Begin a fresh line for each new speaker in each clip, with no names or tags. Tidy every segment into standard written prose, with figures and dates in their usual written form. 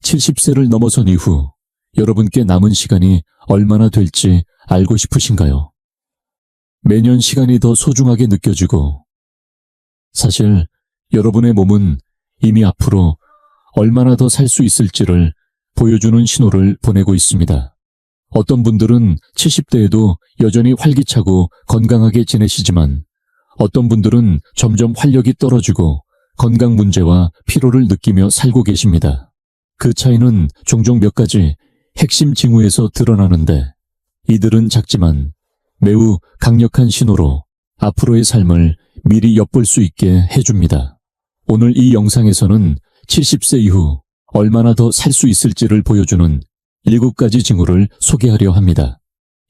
70세를 넘어선 이후 여러분께 남은 시간이 얼마나 될지 알고 싶으신가요? 매년 시간이 더 소중하게 느껴지고, 사실 여러분의 몸은 이미 앞으로 얼마나 더 살 수 있을지를 보여주는 신호를 보내고 있습니다. 어떤 분들은 70대에도 여전히 활기차고 건강하게 지내시지만, 어떤 분들은 점점 활력이 떨어지고 건강 문제와 피로를 느끼며 살고 계십니다. 그 차이는 종종 몇 가지 핵심 징후에서 드러나는데, 이들은 작지만 매우 강력한 신호로 앞으로의 삶을 미리 엿볼 수 있게 해줍니다. 오늘 이 영상에서는 70세 이후 얼마나 더 살 수 있을지를 보여주는 7가지 징후를 소개하려 합니다.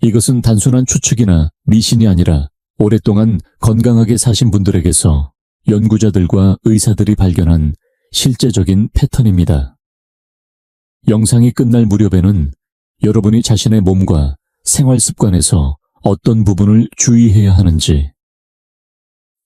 이것은 단순한 추측이나 미신이 아니라 오랫동안 건강하게 사신 분들에게서 연구자들과 의사들이 발견한 실제적인 패턴입니다. 영상이 끝날 무렵에는 여러분이 자신의 몸과 생활 습관에서 어떤 부분을 주의해야 하는지,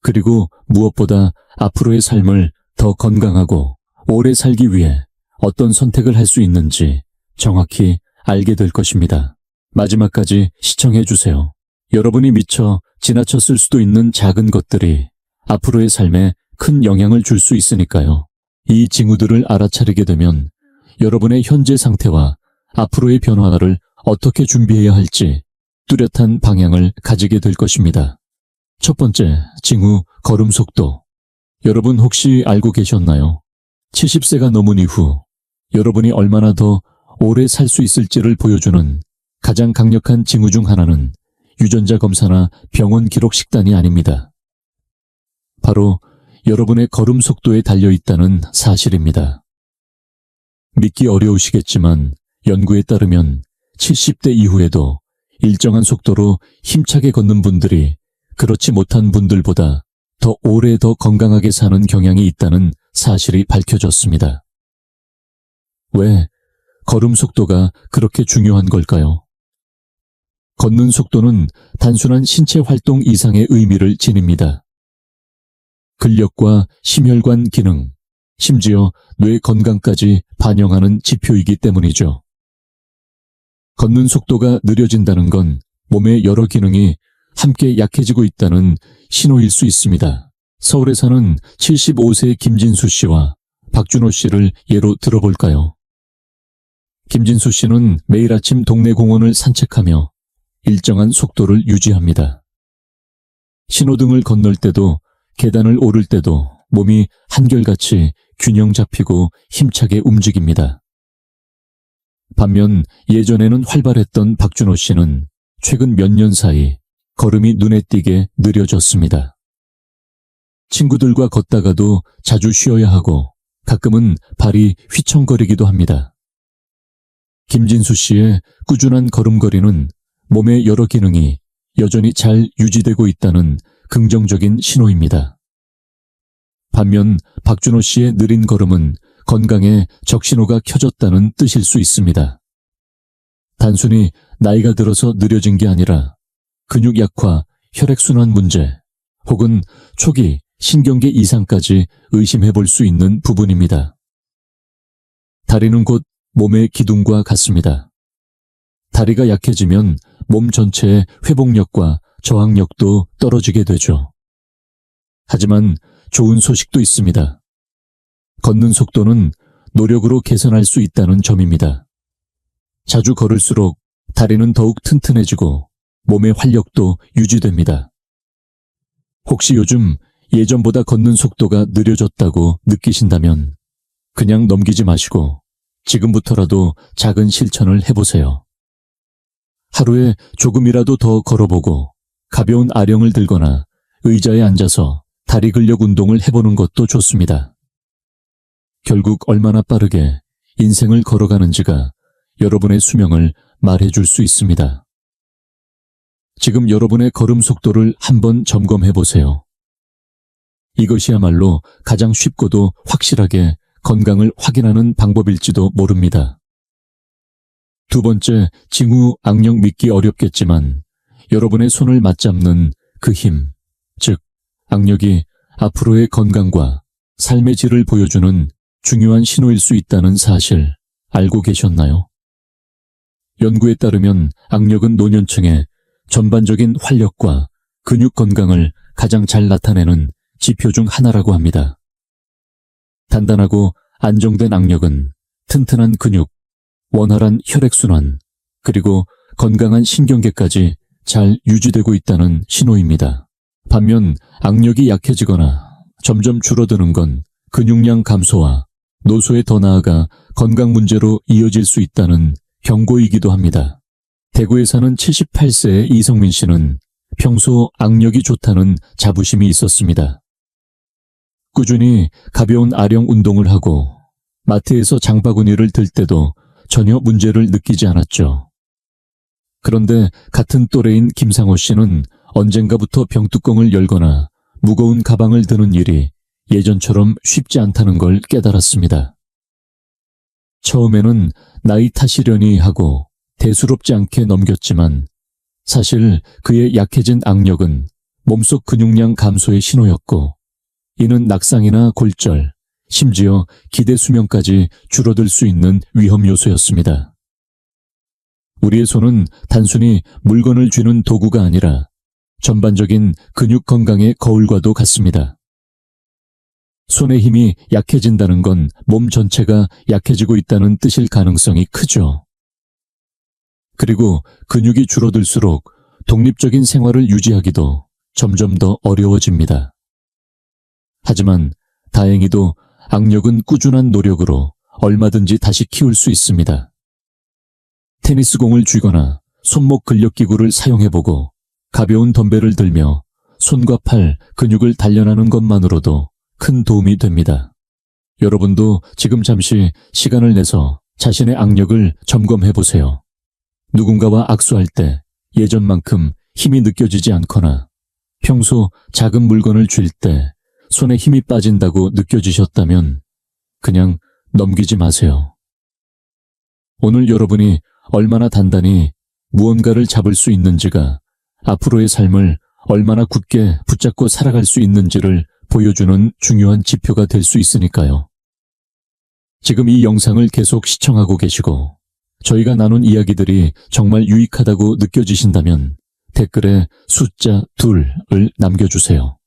그리고 무엇보다 앞으로의 삶을 더 건강하고 오래 살기 위해 어떤 선택을 할 수 있는지 정확히 알게 될 것입니다. 마지막까지 시청해 주세요. 여러분이 미처 지나쳤을 수도 있는 작은 것들이 앞으로의 삶에 큰 영향을 줄 수 있으니까요. 이 징후들을 알아차리게 되면 여러분의 현재 상태와 앞으로의 변화를 어떻게 준비해야 할지 뚜렷한 방향을 가지게 될 것입니다. 첫 번째, 징후, 걸음 속도. 여러분 혹시 알고 계셨나요? 70세가 넘은 이후 여러분이 얼마나 더 오래 살 수 있을지를 보여주는 가장 강력한 징후 중 하나는 유전자 검사나 병원 기록 식단이 아닙니다. 바로 여러분의 걸음 속도에 달려 있다는 사실입니다. 믿기 어려우시겠지만 연구에 따르면 70대 이후에도 일정한 속도로 힘차게 걷는 분들이 그렇지 못한 분들보다 더 오래 더 건강하게 사는 경향이 있다는 사실이 밝혀졌습니다. 왜 걸음 속도가 그렇게 중요한 걸까요? 걷는 속도는 단순한 신체 활동 이상의 의미를 지닙니다. 근력과 심혈관 기능, 심지어 뇌 건강까지 반영하는 지표이기 때문이죠. 걷는 속도가 느려진다는 건 몸의 여러 기능이 함께 약해지고 있다는 신호일 수 있습니다. 서울에 사는 75세 김진수 씨와 박준호 씨를 예로 들어볼까요? 김진수 씨는 매일 아침 동네 공원을 산책하며 일정한 속도를 유지합니다. 신호등을 건널 때도 계단을 오를 때도 몸이 한결같이 균형 잡히고 힘차게 움직입니다. 반면 예전에는 활발했던 박준호 씨는 최근 몇 년 사이 걸음이 눈에 띄게 느려졌습니다. 친구들과 걷다가도 자주 쉬어야 하고 가끔은 발이 휘청거리기도 합니다. 김진수 씨의 꾸준한 걸음걸이는 몸의 여러 기능이 여전히 잘 유지되고 있다는 긍정적인 신호입니다. 반면 박준호 씨의 느린 걸음은 건강에 적신호가 켜졌다는 뜻일 수 있습니다. 단순히 나이가 들어서 느려진 게 아니라 근육 약화, 혈액순환 문제, 혹은 초기 신경계 이상까지 의심해 볼 수 있는 부분입니다. 다리는 곧 몸의 기둥과 같습니다. 다리가 약해지면 몸 전체의 회복력과 저항력도 떨어지게 되죠. 하지만 좋은 소식도 있습니다. 걷는 속도는 노력으로 개선할 수 있다는 점입니다. 자주 걸을수록 다리는 더욱 튼튼해지고 몸의 활력도 유지됩니다. 혹시 요즘 예전보다 걷는 속도가 느려졌다고 느끼신다면 그냥 넘기지 마시고 지금부터라도 작은 실천을 해보세요. 하루에 조금이라도 더 걸어보고 가벼운 아령을 들거나 의자에 앉아서 다리 근력 운동을 해보는 것도 좋습니다. 결국 얼마나 빠르게 인생을 걸어가는지가 여러분의 수명을 말해줄 수 있습니다. 지금 여러분의 걸음 속도를 한번 점검해보세요. 이것이야말로 가장 쉽고도 확실하게 건강을 확인하는 방법일지도 모릅니다. 두 번째, 징후 악력 믿기 어렵겠지만 여러분의 손을 맞잡는 그 힘, 즉 악력이 앞으로의 건강과 삶의 질을 보여주는 중요한 신호일 수 있다는 사실 알고 계셨나요? 연구에 따르면 악력은 노년층의 전반적인 활력과 근육 건강을 가장 잘 나타내는 지표 중 하나라고 합니다. 단단하고 안정된 악력은 튼튼한 근육, 원활한 혈액순환, 그리고 건강한 신경계까지 잘 유지되고 있다는 신호입니다. 반면 악력이 약해지거나 점점 줄어드는 건 근육량 감소와 노쇠에 더 나아가 건강 문제로 이어질 수 있다는 경고이기도 합니다. 대구에 사는 78세의 이성민 씨는 평소 악력이 좋다는 자부심이 있었습니다. 꾸준히 가벼운 아령 운동을 하고 마트에서 장바구니를 들 때도 전혀 문제를 느끼지 않았죠. 그런데 같은 또래인 김상호 씨는 언젠가부터 병뚜껑을 열거나 무거운 가방을 드는 일이 예전처럼 쉽지 않다는 걸 깨달았습니다. 처음에는 나이 탓이려니 하고 대수롭지 않게 넘겼지만 사실 그의 약해진 악력은 몸속 근육량 감소의 신호였고 이는 낙상이나 골절, 심지어 기대 수명까지 줄어들 수 있는 위험 요소였습니다. 우리의 손은 단순히 물건을 쥐는 도구가 아니라 전반적인 근육 건강의 거울과도 같습니다. 손의 힘이 약해진다는 건 몸 전체가 약해지고 있다는 뜻일 가능성이 크죠. 그리고 근육이 줄어들수록 독립적인 생활을 유지하기도 점점 더 어려워집니다. 하지만 다행히도 악력은 꾸준한 노력으로 얼마든지 다시 키울 수 있습니다. 테니스공을 쥐거나 손목 근력기구를 사용해보고 가벼운 덤벨을 들며 손과 팔, 근육을 단련하는 것만으로도 큰 도움이 됩니다. 여러분도 지금 잠시 시간을 내서 자신의 악력을 점검해보세요. 누군가와 악수할 때 예전만큼 힘이 느껴지지 않거나 평소 작은 물건을 쥘 때 손에 힘이 빠진다고 느껴지셨다면 그냥 넘기지 마세요. 오늘 여러분이 얼마나 단단히 무언가를 잡을 수 있는지가 앞으로의 삶을 얼마나 굳게 붙잡고 살아갈 수 있는지를 보여주는 중요한 지표가 될 수 있으니까요. 지금 이 영상을 계속 시청하고 계시고 저희가 나눈 이야기들이 정말 유익하다고 느껴지신다면 댓글에 숫자 2을 남겨주세요.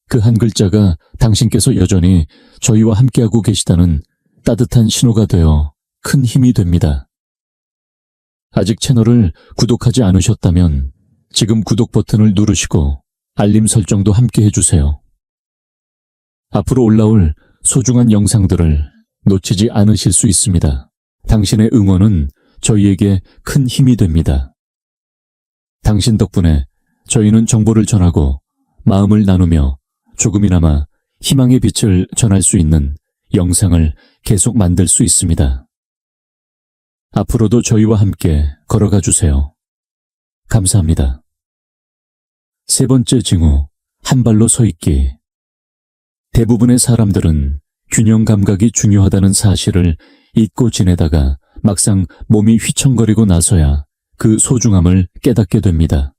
그 한 글자가 당신께서 여전히 저희와 함께하고 계시다는 따뜻한 신호가 되어 큰 힘이 됩니다. 아직 채널을 구독하지 않으셨다면 지금 구독 버튼을 누르시고 알림 설정도 함께 해주세요. 앞으로 올라올 소중한 영상들을 놓치지 않으실 수 있습니다. 당신의 응원은 저희에게 큰 힘이 됩니다. 당신 덕분에 저희는 정보를 전하고 마음을 나누며 조금이나마 희망의 빛을 전할 수 있는 영상을 계속 만들 수 있습니다. 앞으로도 저희와 함께 걸어가 주세요. 감사합니다. 세 번째 징후, 한 발로 서 있기. 대부분의 사람들은 균형 감각이 중요하다는 사실을 잊고 지내다가 막상 몸이 휘청거리고 나서야 그 소중함을 깨닫게 됩니다.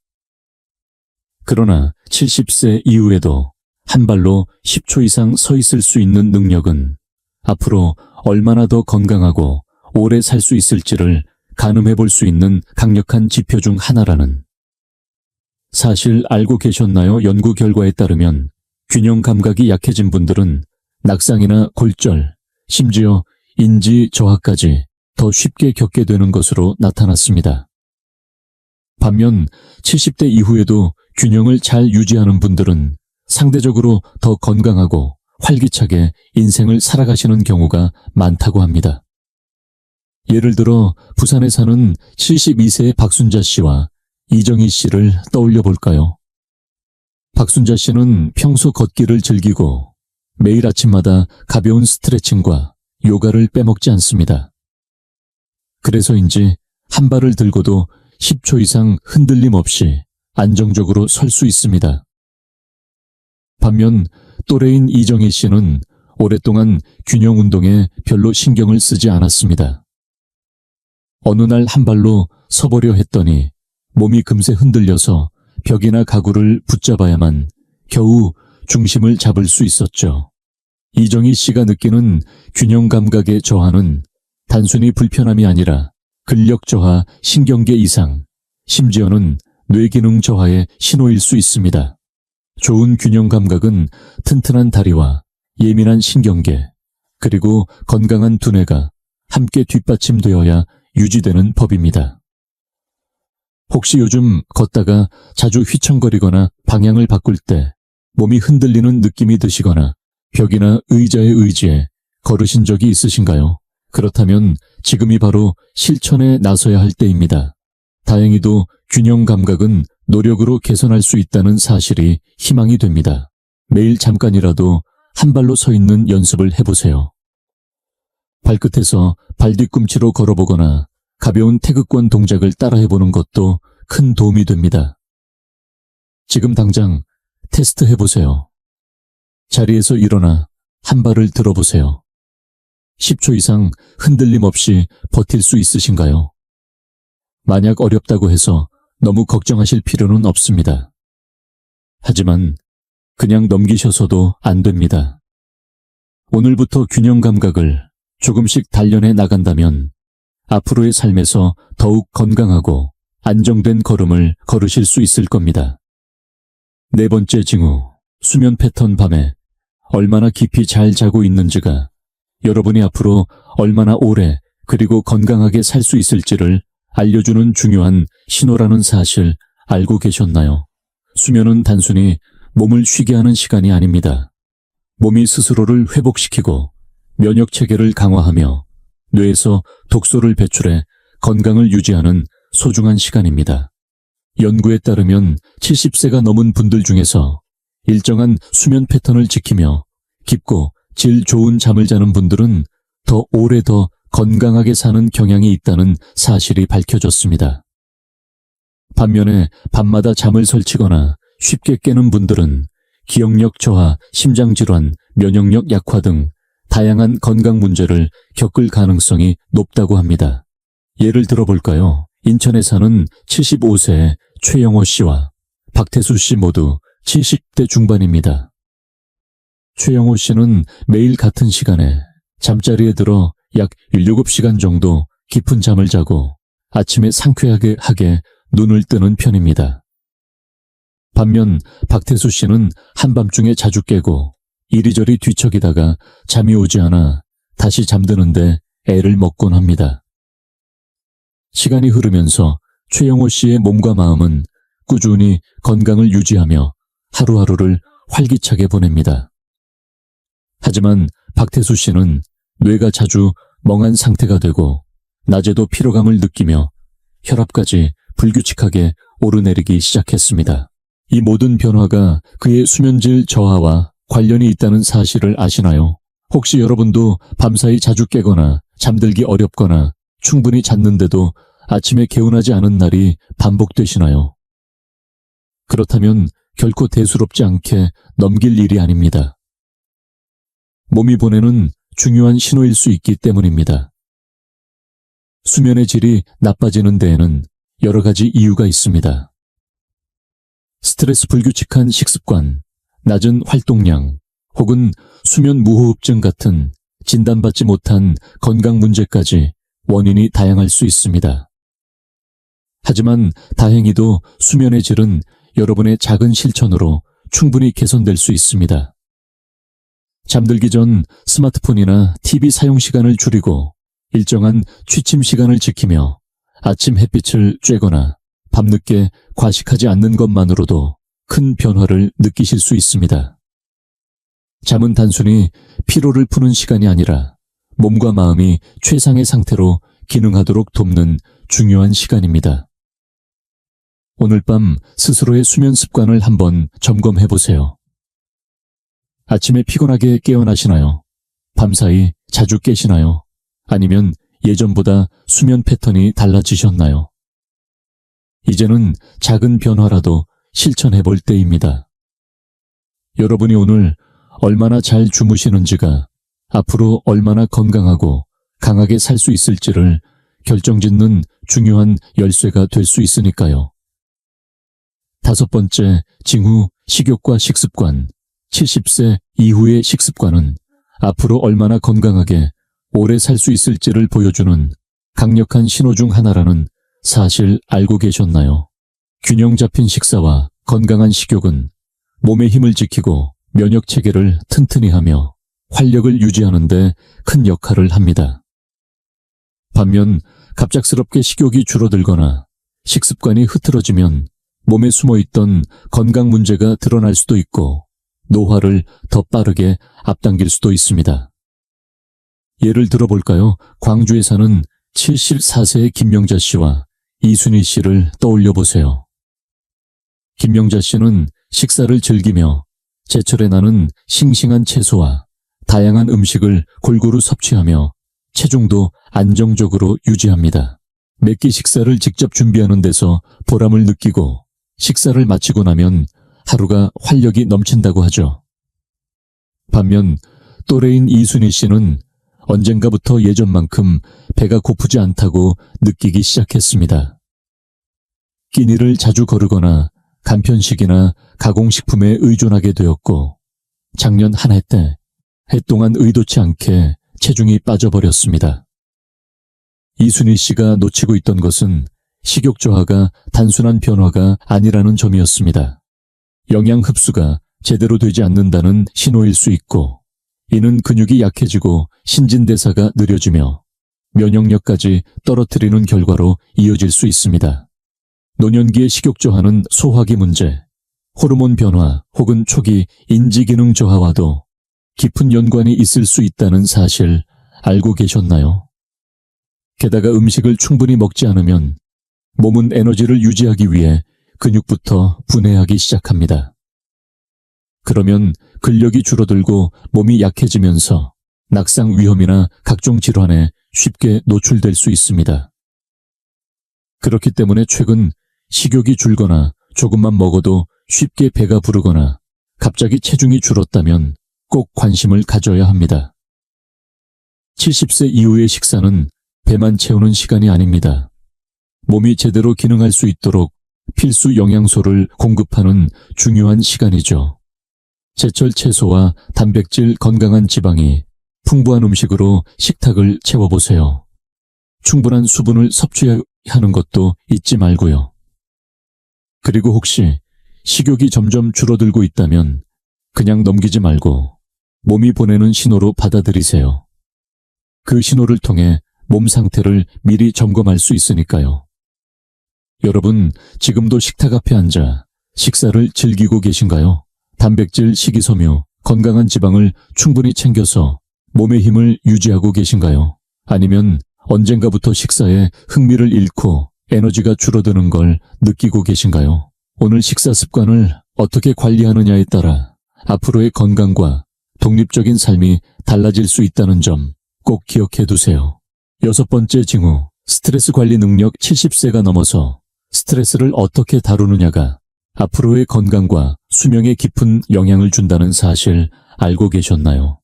그러나 70세 이후에도 한 발로 10초 이상 서 있을 수 있는 능력은 앞으로 얼마나 더 건강하고 오래 살 수 있을지를 가늠해 볼 수 있는 강력한 지표 중 하나라는 사실 알고 계셨나요? 연구 결과에 따르면 균형 감각이 약해진 분들은 낙상이나 골절, 심지어 인지 저하까지 더 쉽게 겪게 되는 것으로 나타났습니다. 반면 70대 이후에도 균형을 잘 유지하는 분들은 상대적으로 더 건강하고 활기차게 인생을 살아가시는 경우가 많다고 합니다. 예를 들어 부산에 사는 72세의 박순자 씨와 이정희 씨를 떠올려 볼까요? 박순자 씨는 평소 걷기를 즐기고 매일 아침마다 가벼운 스트레칭과 요가를 빼먹지 않습니다. 그래서인지 한 발을 들고도 10초 이상 흔들림 없이 안정적으로 설 수 있습니다. 반면 또래인 이정희 씨는 오랫동안 균형 운동에 별로 신경을 쓰지 않았습니다. 어느 날 한 발로 서보려 했더니 몸이 금세 흔들려서 벽이나 가구를 붙잡아야만 겨우 중심을 잡을 수 있었죠. 이정희 씨가 느끼는 균형 감각의 저하는 단순히 불편함이 아니라 근력 저하, 신경계 이상, 심지어는 뇌기능 저하의 신호일 수 있습니다. 좋은 균형 감각은 튼튼한 다리와 예민한 신경계, 그리고 건강한 두뇌가 함께 뒷받침되어야 유지되는 법입니다. 혹시 요즘 걷다가 자주 휘청거리거나 방향을 바꿀 때 몸이 흔들리는 느낌이 드시거나 벽이나 의자에 의지해 걸으신 적이 있으신가요? 그렇다면 지금이 바로 실천에 나서야 할 때입니다. 다행히도 균형 감각은 노력으로 개선할 수 있다는 사실이 희망이 됩니다. 매일 잠깐이라도 한 발로 서 있는 연습을 해보세요. 발끝에서 발뒤꿈치로 걸어보거나 가벼운 태극권 동작을 따라해보는 것도 큰 도움이 됩니다. 지금 당장 테스트 해보세요. 자리에서 일어나 한 발을 들어보세요. 10초 이상 흔들림 없이 버틸 수 있으신가요? 만약 어렵다고 해서 너무 걱정하실 필요는 없습니다. 하지만 그냥 넘기셔서도 안 됩니다. 오늘부터 균형 감각을 조금씩 단련해 나간다면 앞으로의 삶에서 더욱 건강하고 안정된 걸음을 걸으실 수 있을 겁니다. 네 번째 징후, 수면 패턴. 밤에 얼마나 깊이 잘 자고 있는지가 여러분이 앞으로 얼마나 오래 그리고 건강하게 살 수 있을지를 알려주는 중요한 신호라는 사실 알고 계셨나요? 수면은 단순히 몸을 쉬게 하는 시간이 아닙니다. 몸이 스스로를 회복시키고 면역 체계를 강화하며 뇌에서 독소를 배출해 건강을 유지하는 소중한 시간입니다. 연구에 따르면 70세가 넘은 분들 중에서 일정한 수면 패턴을 지키며 깊고 질 좋은 잠을 자는 분들은 더 오래 더 건강하게 사는 경향이 있다는 사실이 밝혀졌습니다. 반면에 밤마다 잠을 설치거나 쉽게 깨는 분들은 기억력 저하, 심장질환, 면역력 약화 등 다양한 건강 문제를 겪을 가능성이 높다고 합니다. 예를 들어볼까요? 인천에 사는 75세의 최영호 씨와 박태수 씨 모두 70대 중반입니다. 최영호 씨는 매일 같은 시간에 잠자리에 들어 약 7시간 정도 깊은 잠을 자고 아침에 상쾌하게 눈을 뜨는 편입니다. 반면 박태수 씨는 한밤중에 자주 깨고 이리저리 뒤척이다가 잠이 오지 않아 다시 잠드는데 애를 먹곤 합니다. 시간이 흐르면서 최영호 씨의 몸과 마음은 꾸준히 건강을 유지하며 하루하루를 활기차게 보냅니다. 하지만 박태수 씨는 뇌가 자주 멍한 상태가 되고 낮에도 피로감을 느끼며 혈압까지 불규칙하게 오르내리기 시작했습니다. 이 모든 변화가 그의 수면질 저하와 관련이 있다는 사실을 아시나요? 혹시 여러분도 밤사이 자주 깨거나 잠들기 어렵거나 충분히 잤는데도 아침에 개운하지 않은 날이 반복되시나요? 그렇다면 결코 대수롭지 않게 넘길 일이 아닙니다. 몸이 보내는 중요한 신호일 수 있기 때문입니다. 수면의 질이 나빠지는 데에는 여러 가지 이유가 있습니다. 스트레스 불규칙한 식습관, 낮은 활동량, 혹은 수면 무호흡증 같은 진단받지 못한 건강 문제까지 원인이 다양할 수 있습니다. 하지만 다행히도 수면의 질은 여러분의 작은 실천으로 충분히 개선될 수 있습니다. 잠들기 전 스마트폰이나 TV 사용 시간을 줄이고 일정한 취침 시간을 지키며 아침 햇빛을 쬐거나 밤늦게 과식하지 않는 것만으로도 큰 변화를 느끼실 수 있습니다. 잠은 단순히 피로를 푸는 시간이 아니라 몸과 마음이 최상의 상태로 기능하도록 돕는 중요한 시간입니다. 오늘 밤 스스로의 수면 습관을 한번 점검해 보세요. 아침에 피곤하게 깨어나시나요? 밤사이 자주 깨시나요? 아니면 예전보다 수면 패턴이 달라지셨나요? 이제는 작은 변화라도 실천해 볼 때입니다. 여러분이 오늘 얼마나 잘 주무시는지가 앞으로 얼마나 건강하고 강하게 살 수 있을지를 결정짓는 중요한 열쇠가 될 수 있으니까요. 5번째, 징후, 식욕과 식습관. 70세 이후의 식습관은 앞으로 얼마나 건강하게 오래 살 수 있을지를 보여주는 강력한 신호 중 하나라는 사실 알고 계셨나요? 균형 잡힌 식사와 건강한 식욕은 몸의 힘을 지키고 면역 체계를 튼튼히 하며 활력을 유지하는 데 큰 역할을 합니다. 반면 갑작스럽게 식욕이 줄어들거나 식습관이 흐트러지면 몸에 숨어있던 건강 문제가 드러날 수도 있고 노화를 더 빠르게 앞당길 수도 있습니다. 예를 들어볼까요? 광주에 사는 74세의 김명자 씨와 이순희 씨를 떠올려 보세요. 김명자 씨는 식사를 즐기며 제철에 나는 싱싱한 채소와 다양한 음식을 골고루 섭취하며 체중도 안정적으로 유지합니다. 몇 끼 식사를 직접 준비하는 데서 보람을 느끼고 식사를 마치고 나면 하루가 활력이 넘친다고 하죠. 반면 또래인 이순희 씨는 언젠가부터 예전만큼 배가 고프지 않다고 느끼기 시작했습니다. 끼니를 자주 거르거나 간편식이나 가공식품에 의존하게 되었고 작년 한 해 때 해 동안 의도치 않게 체중이 빠져버렸습니다. 이순희 씨가 놓치고 있던 것은 식욕 저하가 단순한 변화가 아니라는 점이었습니다. 영양 흡수가 제대로 되지 않는다는 신호일 수 있고 이는 근육이 약해지고 신진대사가 느려지며 면역력까지 떨어뜨리는 결과로 이어질 수 있습니다. 노년기의 식욕 저하는 소화기 문제, 호르몬 변화 혹은 초기 인지기능 저하와도 깊은 연관이 있을 수 있다는 사실 알고 계셨나요? 게다가 음식을 충분히 먹지 않으면 몸은 에너지를 유지하기 위해 근육부터 분해하기 시작합니다. 그러면 근력이 줄어들고 몸이 약해지면서 낙상 위험이나 각종 질환에 쉽게 노출될 수 있습니다. 그렇기 때문에 최근 식욕이 줄거나 조금만 먹어도 쉽게 배가 부르거나 갑자기 체중이 줄었다면 꼭 관심을 가져야 합니다. 70세 이후의 식사는 배만 채우는 시간이 아닙니다. 몸이 제대로 기능할 수 있도록 필수 영양소를 공급하는 중요한 시간이죠. 제철 채소와 단백질, 건강한 지방이 풍부한 음식으로 식탁을 채워보세요. 충분한 수분을 섭취하는 것도 잊지 말고요. 그리고 혹시 식욕이 점점 줄어들고 있다면 그냥 넘기지 말고 몸이 보내는 신호로 받아들이세요. 그 신호를 통해 몸 상태를 미리 점검할 수 있으니까요. 여러분, 지금도 식탁 앞에 앉아 식사를 즐기고 계신가요? 단백질, 식이섬유, 건강한 지방을 충분히 챙겨서 몸의 힘을 유지하고 계신가요? 아니면 언젠가부터 식사에 흥미를 잃고 에너지가 줄어드는 걸 느끼고 계신가요? 오늘 식사 습관을 어떻게 관리하느냐에 따라 앞으로의 건강과 독립적인 삶이 달라질 수 있다는 점 꼭 기억해 두세요. 6번째 징후, 스트레스 관리 능력. 70세가 넘어서 스트레스를 어떻게 다루느냐가 앞으로의 건강과 수명에 깊은 영향을 준다는 사실 알고 계셨나요?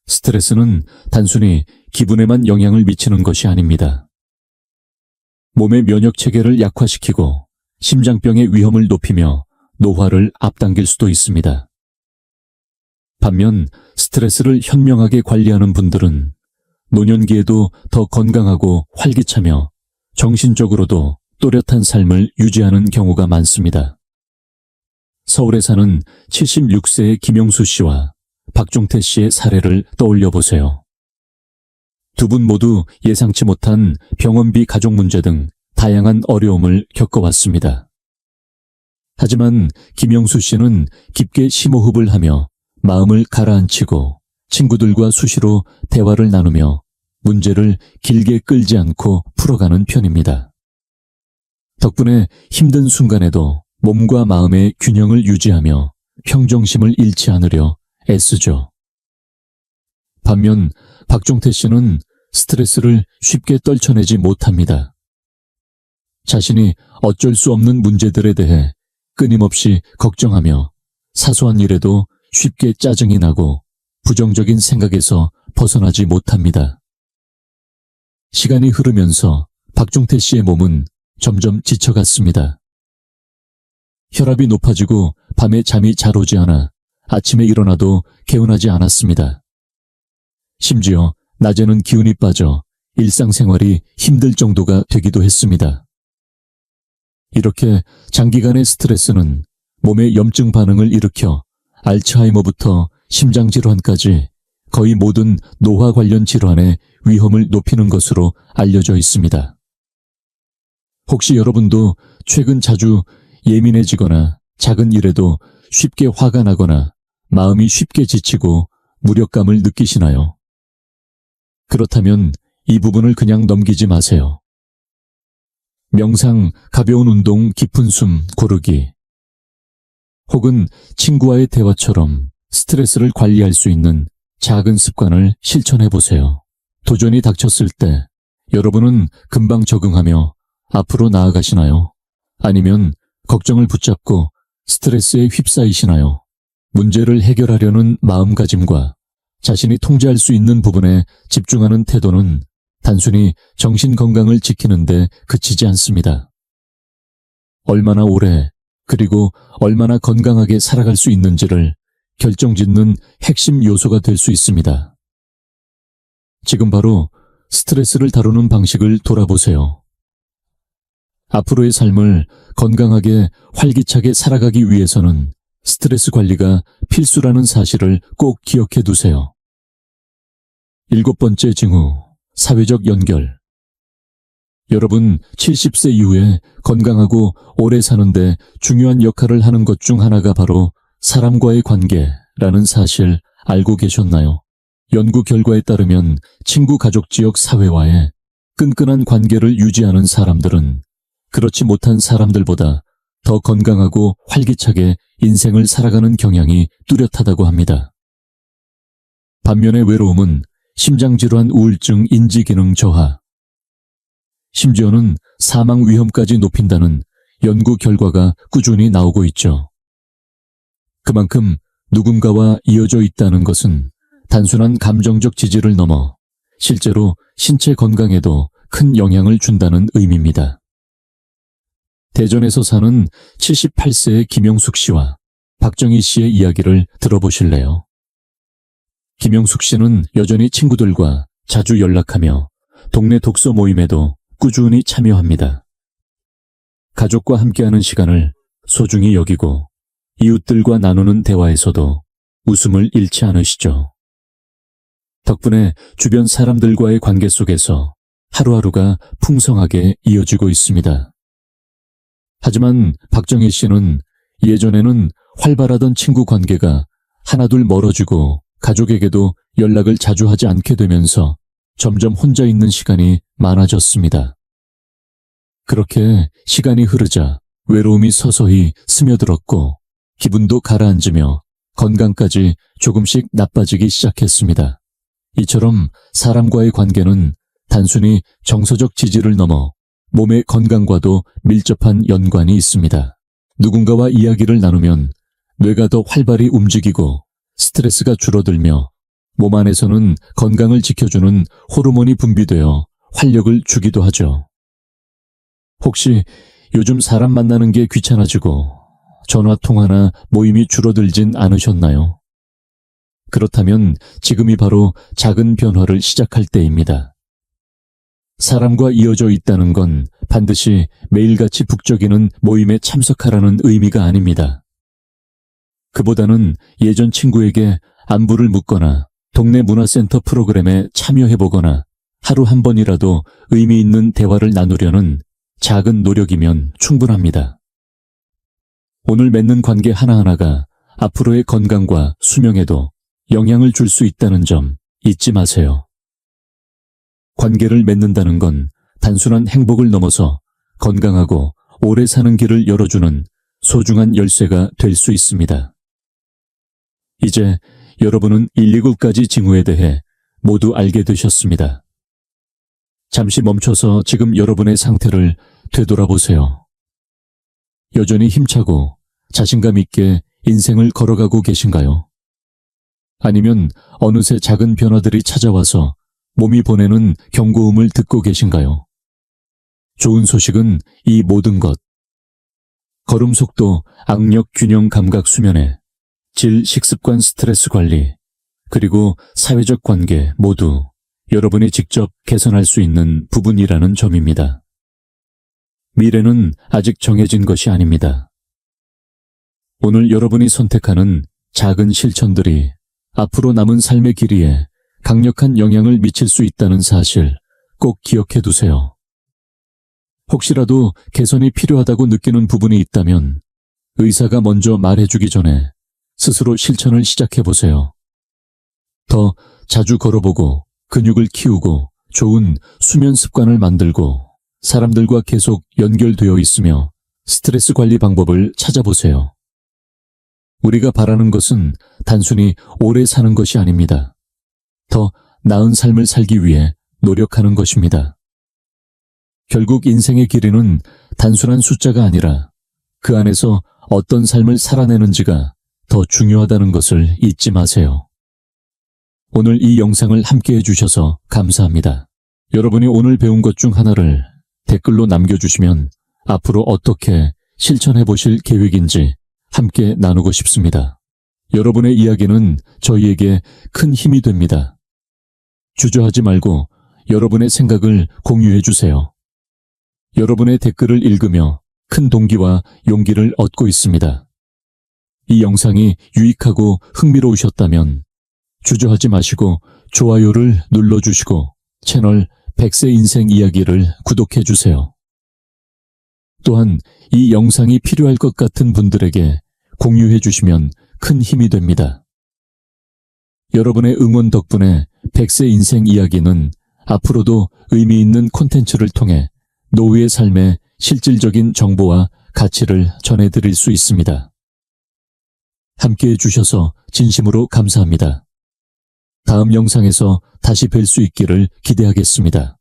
스트레스는 단순히 기분에만 영향을 미치는 것이 아닙니다. 몸의 면역 체계를 약화시키고 심장병의 위험을 높이며 노화를 앞당길 수도 있습니다. 반면 스트레스를 현명하게 관리하는 분들은 노년기에도 더 건강하고 활기차며 정신적으로도 또렷한 삶을 유지하는 경우가 많습니다. 서울에 사는 76세의 김영수 씨와 박종태 씨의 사례를 떠올려 보세요. 두 분 모두 예상치 못한 병원비, 가족 문제 등 다양한 어려움을 겪어왔습니다. 하지만 김영수 씨는 깊게 심호흡을 하며 마음을 가라앉히고 친구들과 수시로 대화를 나누며 문제를 길게 끌지 않고 풀어가는 편입니다. 덕분에 힘든 순간에도 몸과 마음의 균형을 유지하며 평정심을 잃지 않으려 애쓰죠. 반면 박종태 씨는 스트레스를 쉽게 떨쳐내지 못합니다. 자신이 어쩔 수 없는 문제들에 대해 끊임없이 걱정하며 사소한 일에도 쉽게 짜증이 나고 부정적인 생각에서 벗어나지 못합니다. 시간이 흐르면서 박종태 씨의 몸은 점점 지쳐갔습니다. 혈압이 높아지고 밤에 잠이 잘 오지 않아 아침에 일어나도 개운하지 않았습니다. 심지어 낮에는 기운이 빠져 일상생활이 힘들 정도가 되기도 했습니다. 이렇게 장기간의 스트레스는 몸에 염증 반응을 일으켜 알츠하이머부터 심장질환까지 거의 모든 노화 관련 질환의 위험을 높이는 것으로 알려져 있습니다. 혹시 여러분도 최근 자주 예민해지거나 작은 일에도 쉽게 화가 나거나 마음이 쉽게 지치고 무력감을 느끼시나요? 그렇다면 이 부분을 그냥 넘기지 마세요. 명상, 가벼운 운동, 깊은 숨, 고르기, 혹은 친구와의 대화처럼 스트레스를 관리할 수 있는 작은 습관을 실천해 보세요. 도전이 닥쳤을 때 여러분은 금방 적응하며 앞으로 나아가시나요? 아니면 걱정을 붙잡고 스트레스에 휩싸이시나요? 문제를 해결하려는 마음가짐과 자신이 통제할 수 있는 부분에 집중하는 태도는 단순히 정신 건강을 지키는 데 그치지 않습니다. 얼마나 오래 그리고 얼마나 건강하게 살아갈 수 있는지를 결정짓는 핵심 요소가 될 수 있습니다. 지금 바로 스트레스를 다루는 방식을 돌아보세요. 앞으로의 삶을 건강하게 활기차게 살아가기 위해서는 스트레스 관리가 필수라는 사실을 꼭 기억해 두세요. 7번째 징후, 사회적 연결. 여러분 70세 이후에 건강하고 오래 사는데 중요한 역할을 하는 것 중 하나가 바로 사람과의 관계라는 사실 알고 계셨나요? 연구 결과에 따르면 친구 가족 지역 사회와의 끈끈한 관계를 유지하는 사람들은 그렇지 못한 사람들보다 더 건강하고 활기차게 인생을 살아가는 경향이 뚜렷하다고 합니다. 반면에 외로움은 심장질환, 우울증, 인지기능 저하, 심지어는 사망 위험까지 높인다는 연구 결과가 꾸준히 나오고 있죠. 그만큼 누군가와 이어져 있다는 것은 단순한 감정적 지지를 넘어 실제로 신체 건강에도 큰 영향을 준다는 의미입니다. 대전에서 사는 78세의 김영숙 씨와 박정희 씨의 이야기를 들어보실래요? 김영숙 씨는 여전히 친구들과 자주 연락하며 동네 독서 모임에도 꾸준히 참여합니다. 가족과 함께하는 시간을 소중히 여기고 이웃들과 나누는 대화에서도 웃음을 잃지 않으시죠. 덕분에 주변 사람들과의 관계 속에서 하루하루가 풍성하게 이어지고 있습니다. 하지만 박정희 씨는 예전에는 활발하던 친구 관계가 하나둘 멀어지고 가족에게도 연락을 자주 하지 않게 되면서 점점 혼자 있는 시간이 많아졌습니다. 그렇게 시간이 흐르자 외로움이 서서히 스며들었고 기분도 가라앉으며 건강까지 조금씩 나빠지기 시작했습니다. 이처럼 사람과의 관계는 단순히 정서적 지지를 넘어 몸의 건강과도 밀접한 연관이 있습니다. 누군가와 이야기를 나누면 뇌가 더 활발히 움직이고 스트레스가 줄어들며 몸 안에서는 건강을 지켜주는 호르몬이 분비되어 활력을 주기도 하죠. 혹시 요즘 사람 만나는 게 귀찮아지고 전화통화나 모임이 줄어들진 않으셨나요? 그렇다면 지금이 바로 작은 변화를 시작할 때입니다. 사람과 이어져 있다는 건 반드시 매일같이 북적이는 모임에 참석하라는 의미가 아닙니다. 그보다는 예전 친구에게 안부를 묻거나 동네 문화센터 프로그램에 참여해보거나 하루 한 번이라도 의미 있는 대화를 나누려는 작은 노력이면 충분합니다. 오늘 맺는 관계 하나하나가 앞으로의 건강과 수명에도 영향을 줄 수 있다는 점 잊지 마세요. 관계를 맺는다는 건 단순한 행복을 넘어서 건강하고 오래 사는 길을 열어주는 소중한 열쇠가 될 수 있습니다. 이제 여러분은 129가지 징후에 대해 모두 알게 되셨습니다. 잠시 멈춰서 지금 여러분의 상태를 되돌아보세요. 여전히 힘차고 자신감 있게 인생을 걸어가고 계신가요? 아니면 어느새 작은 변화들이 찾아와서 몸이 보내는 경고음을 듣고 계신가요? 좋은 소식은 이 모든 것, 걸음 속도, 악력, 균형, 감각, 수면에 질, 식습관, 스트레스 관리, 그리고 사회적 관계 모두 여러분이 직접 개선할 수 있는 부분이라는 점입니다. 미래는 아직 정해진 것이 아닙니다. 오늘 여러분이 선택하는 작은 실천들이 앞으로 남은 삶의 길이에 강력한 영향을 미칠 수 있다는 사실 꼭 기억해 두세요. 혹시라도 개선이 필요하다고 느끼는 부분이 있다면 의사가 먼저 말해주기 전에 스스로 실천을 시작해 보세요. 더 자주 걸어보고 근육을 키우고 좋은 수면 습관을 만들고 사람들과 계속 연결되어 있으며 스트레스 관리 방법을 찾아보세요. 우리가 바라는 것은 단순히 오래 사는 것이 아닙니다. 더 나은 삶을 살기 위해 노력하는 것입니다. 결국 인생의 길이는 단순한 숫자가 아니라 그 안에서 어떤 삶을 살아내는지가 더 중요하다는 것을 잊지 마세요. 오늘 이 영상을 함께 해주셔서 감사합니다. 여러분이 오늘 배운 것 중 하나를 댓글로 남겨주시면 앞으로 어떻게 실천해 보실 계획인지 함께 나누고 싶습니다. 여러분의 이야기는 저희에게 큰 힘이 됩니다. 주저하지 말고 여러분의 생각을 공유해 주세요. 여러분의 댓글을 읽으며 큰 동기와 용기를 얻고 있습니다. 이 영상이 유익하고 흥미로우셨다면 주저하지 마시고 좋아요를 눌러주시고 채널 100세 인생 이야기를 구독해 주세요. 또한 이 영상이 필요할 것 같은 분들에게 공유해 주시면 큰 힘이 됩니다. 여러분의 응원 덕분에 100세 인생 이야기는 앞으로도 의미 있는 콘텐츠를 통해 노후의 삶의 실질적인 정보와 가치를 전해드릴 수 있습니다. 함께해 주셔서 진심으로 감사합니다. 다음 영상에서 다시 뵐 수 있기를 기대하겠습니다.